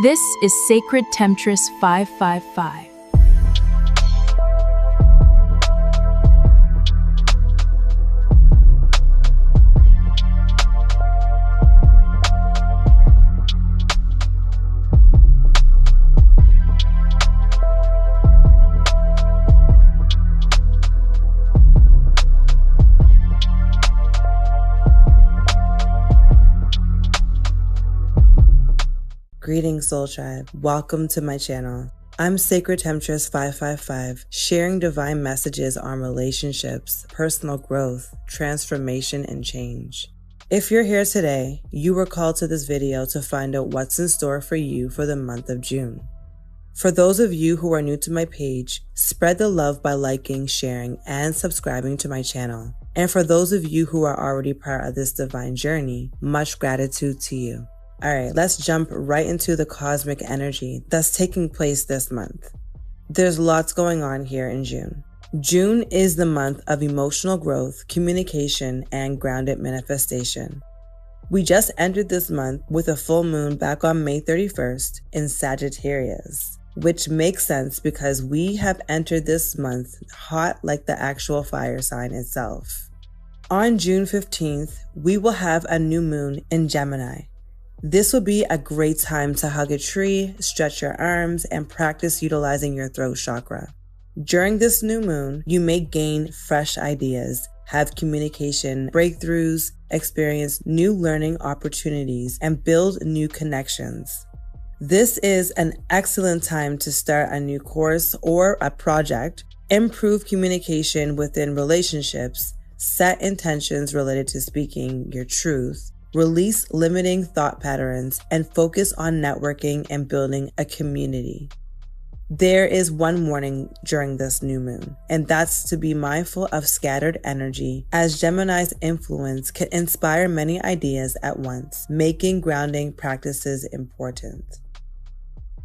This is Sacred Temptress 555. Greetings, Soul Tribe. Welcome to my channel. I'm Sacred Temptress 555, sharing divine messages on relationships, personal growth, transformation, and change. If you're here today, you were called to this video to find out what's in store for you for the month of June. For those of you who are new to my page, spread the love by liking, sharing, and subscribing to my channel. And for those of you who are already part of this divine journey, much gratitude to you. All right, let's jump right into the cosmic energy that's taking place this month. There's lots going on here in June. June is the month of emotional growth, communication, and grounded manifestation. We just entered this month with a full moon back on May 31st in Sagittarius, which makes sense because we have entered this month hot like the actual fire sign itself. On June 15th, we will have a new moon in Gemini. This will be a great time to hug a tree, stretch your arms, and practice utilizing your throat chakra. During this new moon, you may gain fresh ideas, have communication breakthroughs, experience new learning opportunities, and build new connections. This is an excellent time to start a new course or a project, improve communication within relationships, set intentions related to speaking your truth, release limiting thought patterns, and focus on networking and building a community. There is one warning during this new moon, and that's to be mindful of scattered energy, as Gemini's influence can inspire many ideas at once, making grounding practices important.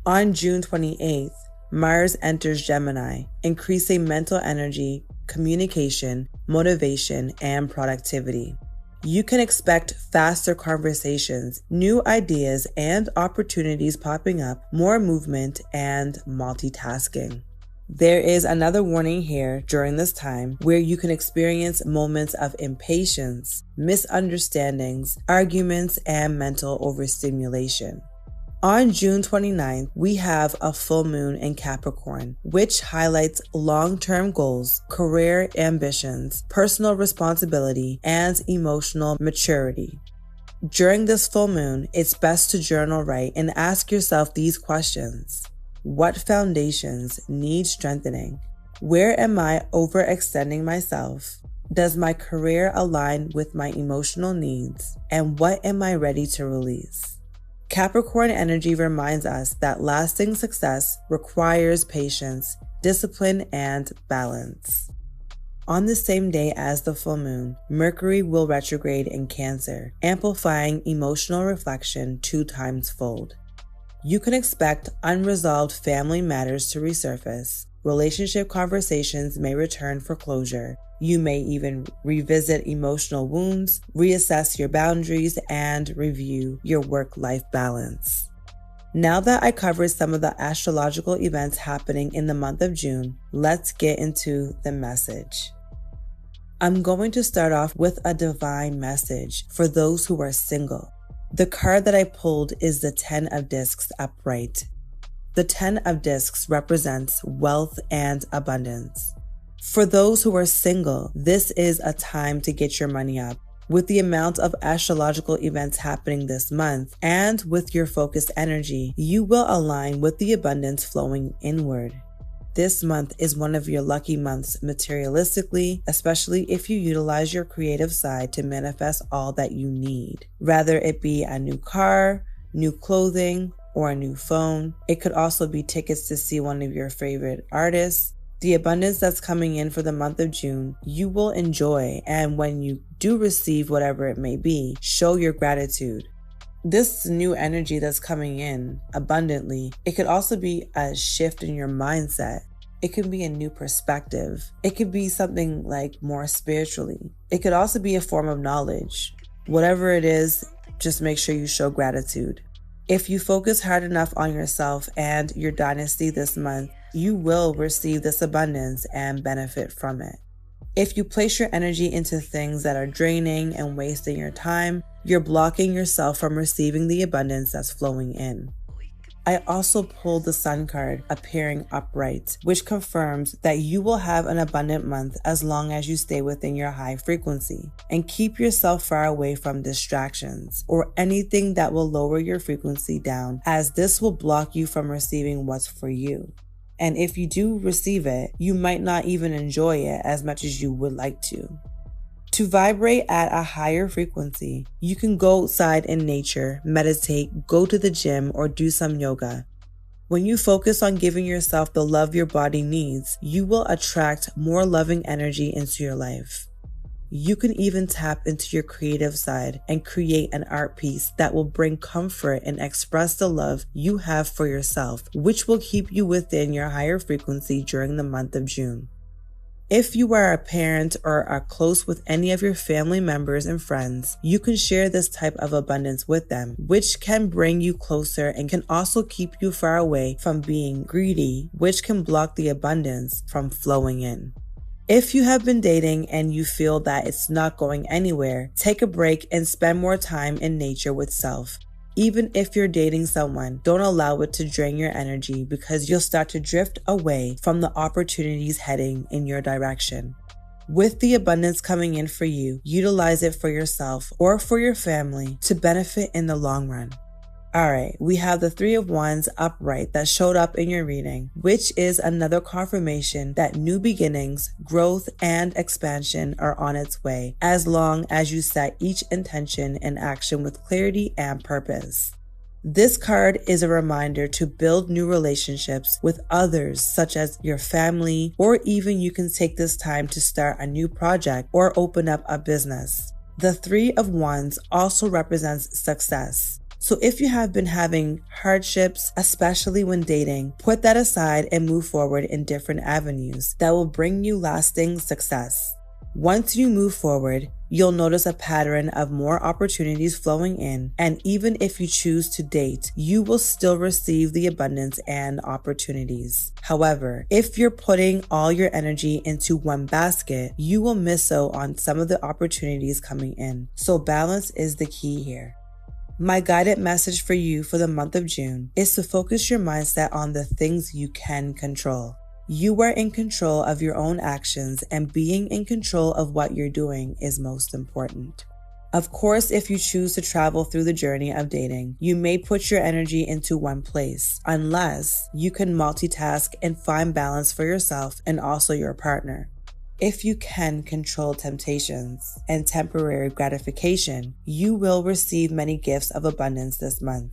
On June 28th, Mars enters Gemini, increasing mental energy, communication, motivation, and productivity. You can expect faster conversations, new ideas and opportunities popping up, more movement, and multitasking. There is another warning here during this time where you can experience moments of impatience, misunderstandings, arguments, and mental overstimulation. On June 29th, we have a full moon in Capricorn, which highlights long-term goals, career ambitions, personal responsibility, and emotional maturity. During this full moon, it's best to journal write and ask yourself these questions. What foundations need strengthening? Where am I overextending myself? Does my career align with my emotional needs? And what am I ready to release? Capricorn energy reminds us that lasting success requires patience, discipline, and balance. On the same day as the full moon, Mercury will retrograde in Cancer, amplifying emotional reflection 2 times fold. You can expect unresolved family matters to resurface. Relationship conversations may return for closure. You may even revisit emotional wounds, reassess your boundaries, and review your work-life balance. Now that I covered some of the astrological events happening in the month of June, let's get into the message. I'm going to start off with a divine message for those who are single. The card that I pulled is the 10 of Discs upright. The 10 of Discs represents wealth and abundance. For those who are single, this is a time to get your money up. With the amount of astrological events happening this month, and with your focused energy, you will align with the abundance flowing inward. This month is one of your lucky months materialistically, especially if you utilize your creative side to manifest all that you need. Whether it be a new car, new clothing, or a new phone. It could also be tickets to see one of your favorite artists. The abundance that's coming in for the month of June, you will enjoy, and when you do receive whatever it may be, show your gratitude. This new energy that's coming in abundantly, it could also be a shift in your mindset. It could be a new perspective. It could be something like more spiritually. It could also be a form of knowledge. Whatever it is, just make sure you show gratitude. If you focus hard enough on yourself and your dynasty this month, you will receive this abundance and benefit from it. If you place your energy into things that are draining and wasting your time, you're blocking yourself from receiving the abundance that's flowing in. I also pulled the Sun card appearing upright, which confirms that you will have an abundant month as long as you stay within your high frequency and keep yourself far away from distractions or anything that will lower your frequency down, as this will block you from receiving what's for you. And if you do receive it, you might not even enjoy it as much as you would like to. To vibrate at a higher frequency, you can go outside in nature, meditate, go to the gym, or do some yoga. When you focus on giving yourself the love your body needs, you will attract more loving energy into your life. You can even tap into your creative side and create an art piece that will bring comfort and express the love you have for yourself, which will keep you within your higher frequency during the month of June. If you are a parent or are close with any of your family members and friends, you can share this type of abundance with them, which can bring you closer and can also keep you far away from being greedy, which can block the abundance from flowing in. If you have been dating and you feel that it's not going anywhere, take a break and spend more time in nature with self. Even if you're dating someone, don't allow it to drain your energy, because you'll start to drift away from the opportunities heading in your direction. With the abundance coming in for you, utilize it for yourself or for your family to benefit in the long run. Alright, we have the Three of Wands upright that showed up in your reading, which is another confirmation that new beginnings, growth, and expansion are on its way, as long as you set each intention and action with clarity and purpose. This card is a reminder to build new relationships with others, such as your family, or even you can take this time to start a new project or open up a business. The Three of Wands also represents success. So if you have been having hardships, especially when dating, put that aside and move forward in different avenues that will bring you lasting success. Once you move forward, you'll notice a pattern of more opportunities flowing in, and even if you choose to date, you will still receive the abundance and opportunities. However, if you're putting all your energy into one basket, you will miss out on some of the opportunities coming in. So balance is the key here. My guided message for you for the month of June is to focus your mindset on the things you can control. You are in control of your own actions, and being in control of what you're doing is most important. Of course, if you choose to travel through the journey of dating, you may put your energy into one place, unless you can multitask and find balance for yourself and also your partner. If you can control temptations and temporary gratification, you will receive many gifts of abundance this month.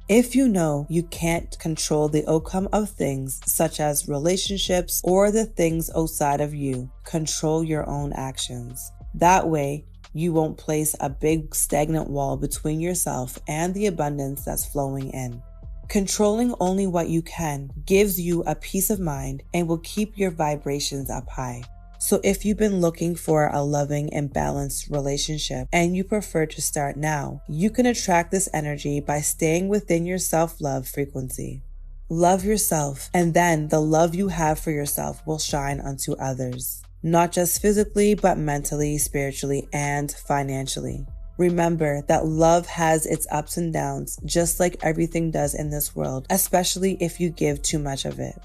If you know you can't control the outcome of things such as relationships or the things outside of you, control your own actions. That way, you won't place a big stagnant wall between yourself and the abundance that's flowing in. Controlling only what you can gives you a peace of mind and will keep your vibrations up high. So if you've been looking for a loving and balanced relationship and you prefer to start now, you can attract this energy by staying within your self-love frequency. Love yourself, and then the love you have for yourself will shine onto others, not just physically, but mentally, spiritually, and financially. Remember that love has its ups and downs, just like everything does in this world, especially if you give too much of it.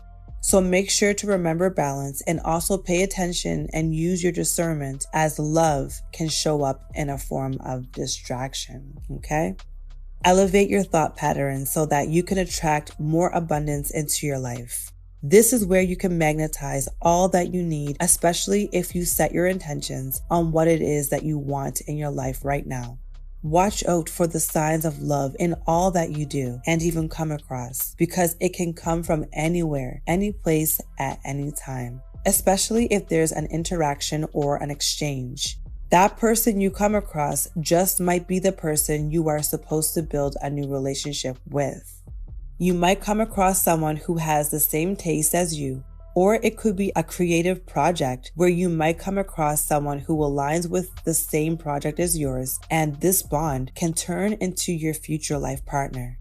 So make sure to remember balance and also pay attention and use your discernment, as love can show up in a form of distraction, okay? Elevate your thought patterns so that you can attract more abundance into your life. This is where you can magnetize all that you need, especially if you set your intentions on what it is that you want in your life right now. Watch out for the signs of love in all that you do and even come across, because it can come from anywhere, any place, at any time, especially if there's an interaction or an exchange. That person you come across just might be the person you are supposed to build a new relationship with. You might come across someone who has the same taste as you, or it could be a creative project where you might come across someone who aligns with the same project as yours, and this bond can turn into your future life partner.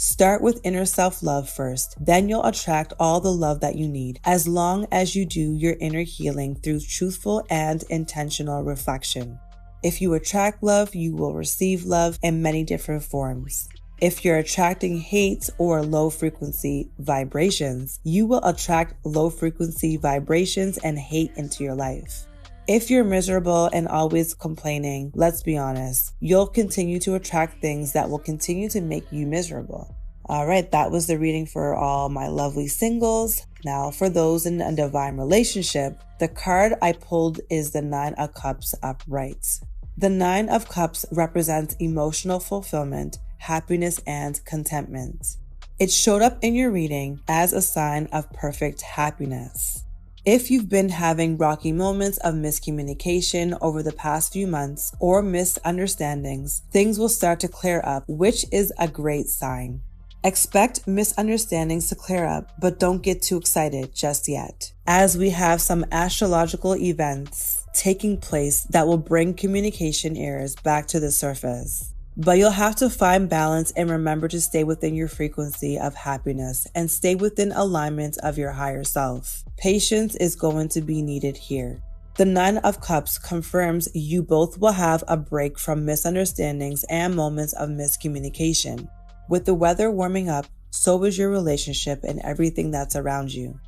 Start with inner self-love first, then you'll attract all the love that you need, as long as you do your inner healing through truthful and intentional reflection. If you attract love, you will receive love in many different forms. If you're attracting hate or low-frequency vibrations, you will attract low-frequency vibrations and hate into your life. If you're miserable and always complaining, let's be honest, you'll continue to attract things that will continue to make you miserable. All right, that was the reading for all my lovely singles. Now, for those in a divine relationship, the card I pulled is the Nine of Cups upright. The Nine of Cups represents emotional fulfillment, happiness, and contentment. It showed up in your reading as a sign of perfect happiness. If you've been having rocky moments of miscommunication over the past few months or misunderstandings, things will start to clear up, which is a great sign. Expect misunderstandings to clear up, but don't get too excited just yet, as we have some astrological events taking place that will bring communication errors back to the surface. But you'll have to find balance and remember to stay within your frequency of happiness and stay within alignment of your higher self. Patience is going to be needed here. The Nine of Cups confirms you both will have a break from misunderstandings and moments of miscommunication. With the weather warming up, so is your relationship and everything that's around you.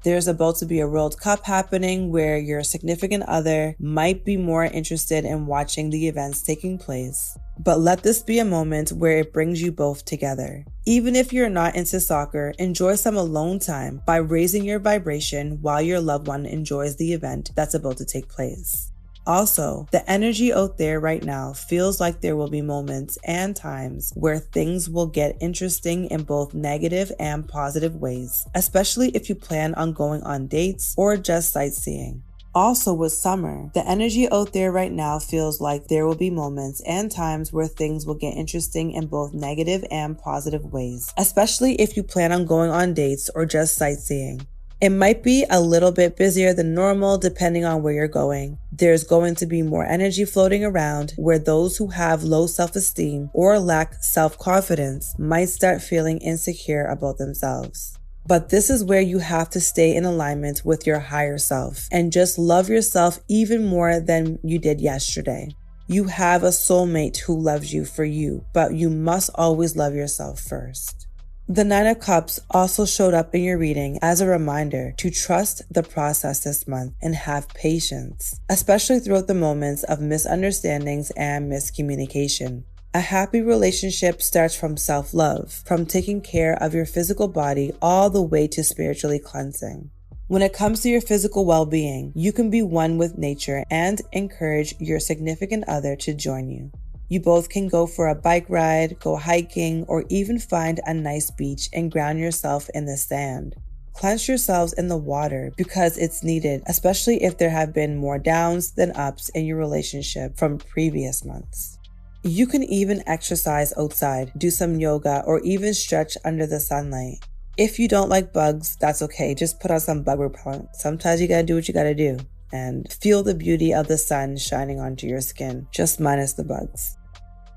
There's about to be a World Cup happening where your significant other might be more interested in watching the events taking place. But let this be a moment where it brings you both together. Even if you're not into soccer, enjoy some alone time by raising your vibration while your loved one enjoys the event that's about to take place. Also, the energy out there right now feels like there will be moments and times where things will get interesting in both negative and positive ways, especially if you plan on going on dates or just sightseeing. Also, with summer, the energy out there right now feels like there will be moments and times where things will get interesting in both negative and positive ways, especially if you plan on going on dates or just sightseeing. It might be a little bit busier than normal depending on where you're going. There's going to be more energy floating around where those who have low self-esteem or lack self-confidence might start feeling insecure about themselves. But this is where you have to stay in alignment with your higher self and just love yourself even more than you did yesterday. You have a soulmate who loves you for you, but you must always love yourself first. The Nine of Cups also showed up in your reading as a reminder to trust the process this month and have patience, especially throughout the moments of misunderstandings and miscommunication. A happy relationship starts from self-love, from taking care of your physical body all the way to spiritually cleansing. When it comes to your physical well-being, you can be one with nature and encourage your significant other to join you. You both can go for a bike ride, go hiking, or even find a nice beach and ground yourself in the sand. Cleanse yourselves in the water because it's needed, especially if there have been more downs than ups in your relationship from previous months. You can even exercise outside, do some yoga, or even stretch under the sunlight. If you don't like bugs, that's okay. Just put on some bug repellent. Sometimes you gotta do what you gotta do and feel the beauty of the sun shining onto your skin, just minus the bugs.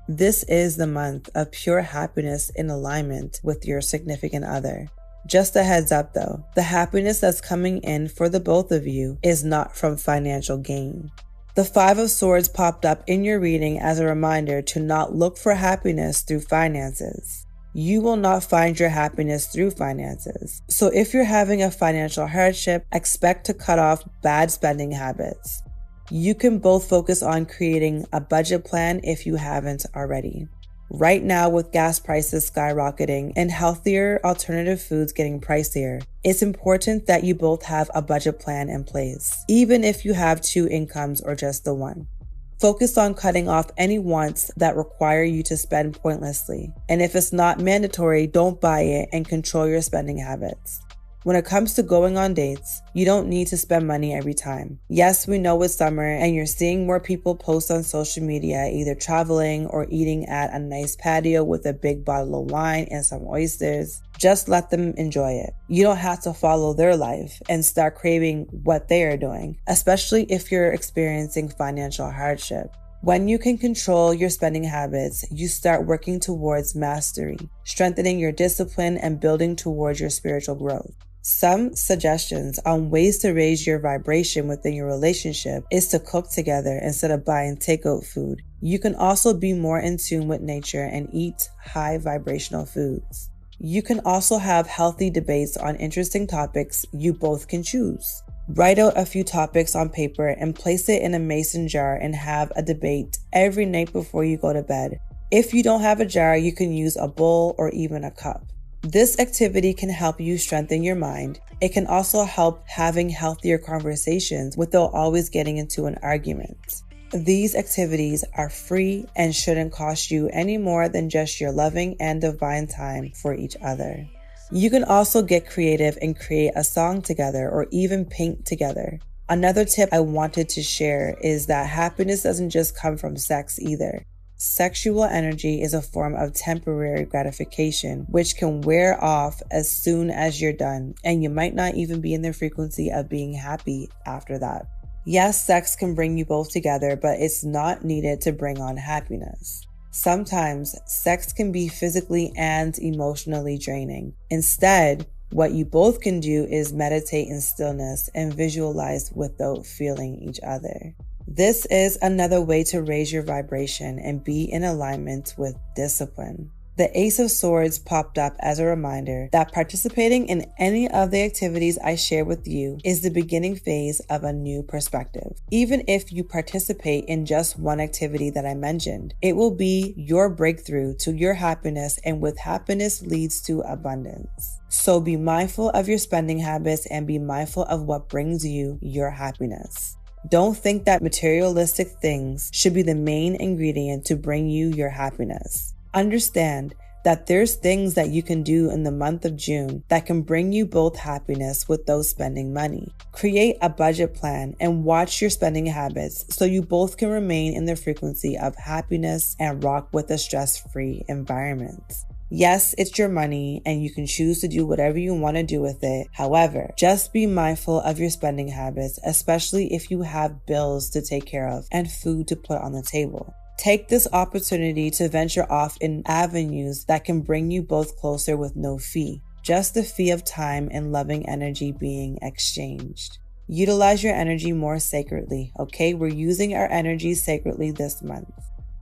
This is the month of pure happiness in alignment with your significant other. Just a heads up though, the happiness that's coming in for the both of you is not from financial gain. The Five of Swords popped up in your reading as a reminder to not look for happiness through finances. You will not find your happiness through finances. So if you're having a financial hardship, expect to cut off bad spending habits. You can both focus on creating a budget plan if you haven't already. Right now, with gas prices skyrocketing and healthier alternative foods getting pricier, it's important that you both have a budget plan in place, even if you have two incomes or just the one. Focus on cutting off any wants that require you to spend pointlessly. And if it's not mandatory, don't buy it and control your spending habits. When it comes to going on dates, you don't need to spend money every time. Yes, we know it's summer and you're seeing more people post on social media either traveling or eating at a nice patio with a big bottle of wine and some oysters. Just let them enjoy it. You don't have to follow their life and start craving what they are doing, especially if you're experiencing financial hardship. When you can control your spending habits, you start working towards mastery, strengthening your discipline and building towards your spiritual growth. Some suggestions on ways to raise your vibration within your relationship is to cook together instead of buying takeout food. You can also be more in tune with nature and eat high vibrational foods. You can also have healthy debates on interesting topics you both can choose. Write out a few topics on paper and place it in a mason jar and have a debate every night before you go to bed. If you don't have a jar, you can use a bowl or even a cup. This activity can help you strengthen your mind. It can also help having healthier conversations without always getting into an argument. These activities are free and shouldn't cost you any more than just your loving and divine time for each other. You can also get creative and create a song together or even paint together. Another tip I wanted to share is that happiness doesn't just come from sex either. Sexual energy is a form of temporary gratification, which can wear off as soon as you're done, and you might not even be in the frequency of being happy after that. Yes, sex can bring you both together, but it's not needed to bring on happiness. Sometimes sex can be physically and emotionally draining. Instead, what you both can do is meditate in stillness and visualize without feeling each other. This is another way to raise your vibration and be in alignment with discipline. The Ace of Swords popped up as a reminder that participating in any of the activities I share with you is the beginning phase of a new perspective. Even if you participate in just one activity that I mentioned, it will be your breakthrough to your happiness, and with happiness leads to abundance. So be mindful of your spending habits and be mindful of what brings you your happiness. Don't think that materialistic things should be the main ingredient to bring you your happiness. Understand that there's things that you can do in the month of June that can bring you both happiness without spending money. Create a budget plan and watch your spending habits so you both can remain in the frequency of happiness and rock with a stress-free environment. Yes, it's your money and you can choose to do whatever you want to do with it. However, just be mindful of your spending habits, especially if you have bills to take care of and food to put on the table. Take this opportunity to venture off in avenues that can bring you both closer with no fee, just the fee of time and loving energy being exchanged. Utilize your energy more sacredly, okay? We're using our energy sacredly this month.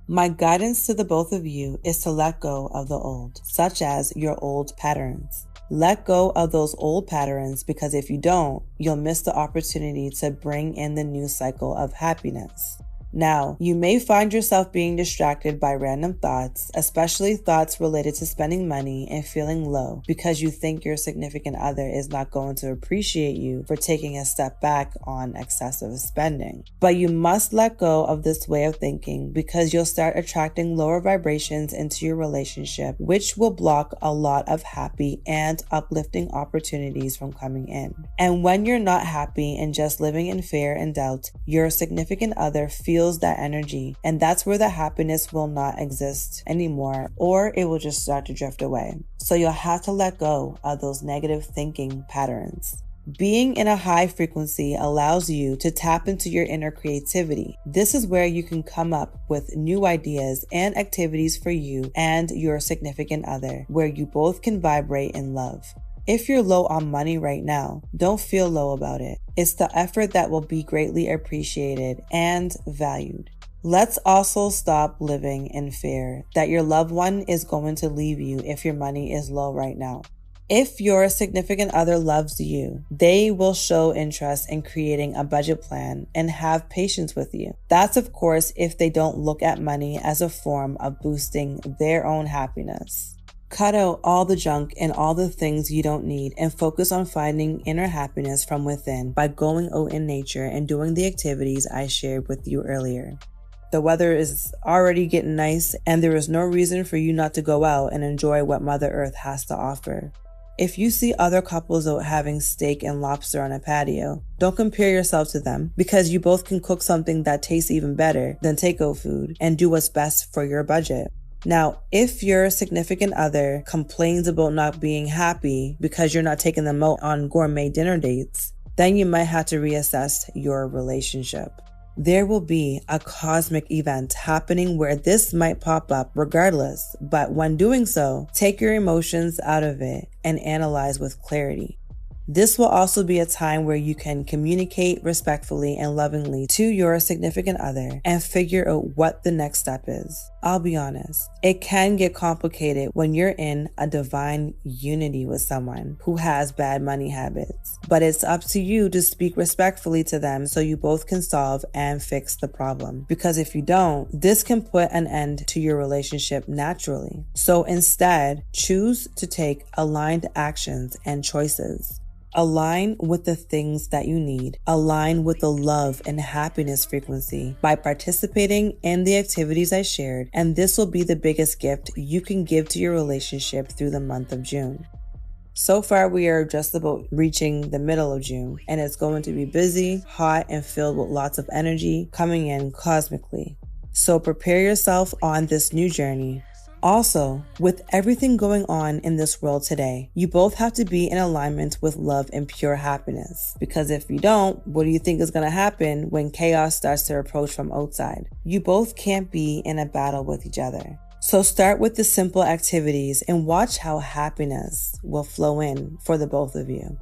My guidance to the both of you is to let go of the old, such as your old patterns. Let go of those old patterns, because if you don't, you'll miss the opportunity to bring in the new cycle of happiness. Now, you may find yourself being distracted by random thoughts, especially thoughts related to spending money and feeling low because you think your significant other is not going to appreciate you for taking a step back on excessive spending. But you must let go of this way of thinking, because you'll start attracting lower vibrations into your relationship, which will block a lot of happy and uplifting opportunities from coming in. And when you're not happy and just living in fear and doubt, your significant other feels that energy, and that's where the happiness will not exist anymore, or it will just start to drift away. So you'll have to let go of those negative thinking patterns. Being in a high frequency allows you to tap into your inner creativity. This is where you can come up with new ideas and activities for you and your significant other, where you both can vibrate in love. If you're low on money right now, don't feel low about it. It's the effort that will be greatly appreciated and valued. Let's also stop living in fear that your loved one is going to leave you if your money is low right now. If your significant other loves you, they will show interest in creating a budget plan and have patience with you. That's, of course, if they don't look at money as a form of boosting their own happiness. Cut out all the junk and all the things you don't need and focus on finding inner happiness from within by going out in nature and doing the activities I shared with you earlier. The weather is already getting nice, and there is no reason for you not to go out and enjoy what Mother Earth has to offer. If you see other couples out having steak and lobster on a patio, don't compare yourself to them, because you both can cook something that tastes even better than takeout food and do what's best for your budget. Now, if your significant other complains about not being happy because you're not taking them out on gourmet dinner dates, then you might have to reassess your relationship. There will be a cosmic event happening where this might pop up regardless, but when doing so, take your emotions out of it and analyze with clarity. This will also be a time where you can communicate respectfully and lovingly to your significant other and figure out what the next step is. I'll be honest, it can get complicated when you're in a divine unity with someone who has bad money habits, but it's up to you to speak respectfully to them so you both can solve and fix the problem. Because if you don't, this can put an end to your relationship naturally. So instead, choose to take aligned actions and choices. Align with the things that you need. Align with the love and happiness frequency by participating in the activities I shared, and this will be the biggest gift you can give to your relationship through the month of June. So far, we are just about reaching the middle of June, and it's going to be busy, hot, and filled with lots of energy coming in cosmically. So prepare yourself on this new journey. Also, with everything going on in this world today, you both have to be in alignment with love and pure happiness. Because if you don't, what do you think is going to happen when chaos starts to approach from outside? You both can't be in a battle with each other. So start with the simple activities and watch how happiness will flow in for the both of you.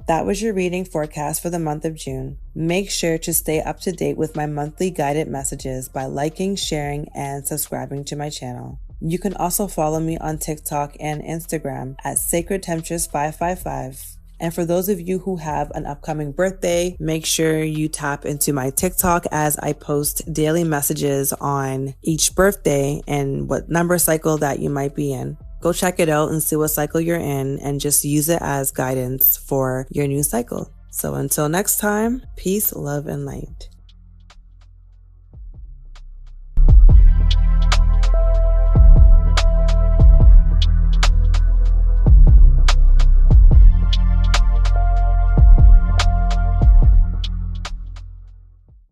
That was your reading forecast for the month of June. Make sure to stay up to date with my monthly guided messages by liking, sharing, and subscribing to my channel. You can also follow me on TikTok and Instagram at Sacred Temptress 555. And for those of you who have an upcoming birthday, make sure you tap into my TikTok as I post daily messages on each birthday and what number cycle that you might be in. Go check it out and see what cycle you're in and just use it as guidance for your new cycle. So until next time, peace, love, and light.